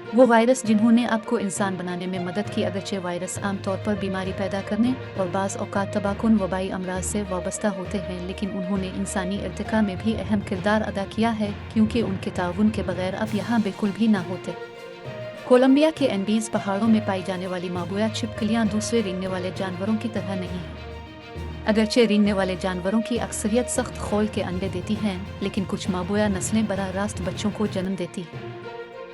वो वायरस जिन्होंने आपको इंसान बनाने में मदद की। अगरचे वायरस आम तौर पर बीमारी पैदा करने और बाज़ औक़ात तबाहकुन वबाई अमराज से वाबस्ता होते हैं, लेकिन उन्होंने इंसानी इर्तिका में भी अहम किरदार अदा किया है, क्योंकि उनके ताउन के बगैर अब यहाँ बिल्कुल भी ना होते। कोलंबिया के एंडीज़ पहाड़ों में पाई जाने वाली माबूया छिपकलियाँ दूसरे रेंगने वाले जानवरों की तरह नहीं हैं। अगरचे रेंगने वाले जानवरों की अक्सरियत सख्त खोल के अंडे देती हैं, लेकिन कुछ माबूया नस्लें बराह रास्त बच्चों को जन्म देती हैं।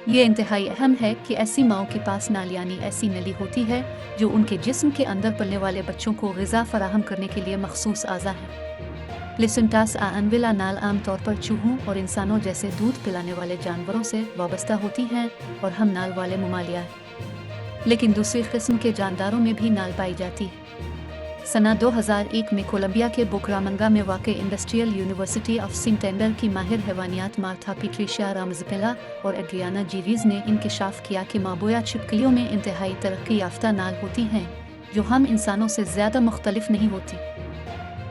ये इंतहाई अहम है कि ऐसी माओं के पास नाल यानी ऐसी नली होती है जो उनके जिस्म के अंदर पलने वाले बच्चों को ग़िज़ा फराहम करने के लिए मखसूस आज़ा है। प्लेसेंटास अनविला नाल आम तौर पर चूहों और इंसानों जैसे दूध पिलाने वाले जानवरों से वाबस्ता होती हैं और हम नाल वाले ममालिया हैं, लेकिन दूसरी किस्म के जानदारों में भी नाल पाई जाती है। सना 2001 में कोलंबिया के बुकरामंगा में वाक़ इंडस्ट्रियल यूनिवर्सिटी ऑफ सिंटेंडर की माहिर हैवानियात मार्था पेट्रिशिया रामज़पेला और एड्रियाना जीरीज़ ने इंकशाफ किया कि माबूया छिपकलियों में इंतहाई तरक्की याफ्ता नाल होती हैं जो हम इंसानों से ज़्यादा मुख्तलिफ नहीं होती।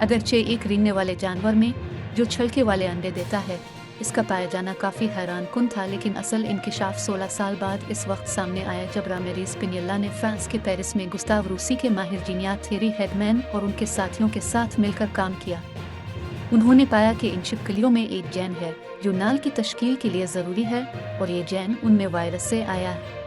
अगरचे एक रेंगने वाले जानवर में जो छिलके वाले अंडे देता है, इसका पाया जाना काफ़ी हैरान कुन था, लेकिन असल इंकशाफ 16 साल बाद इस वक्त सामने आया जब रामेरीज़ पिनियल्ला ने फ्रांस के पेरिस में गुस्ताव रूसी के माहिर जीनियात थेरी हेडमैन और उनके साथियों के साथ मिलकर काम किया। उन्होंने पाया कि इन छिपकलियों में एक जैन है जो नाल की तश्कील के लिए ज़रूरी है, और ये जैन उनमें वायरस से आया है।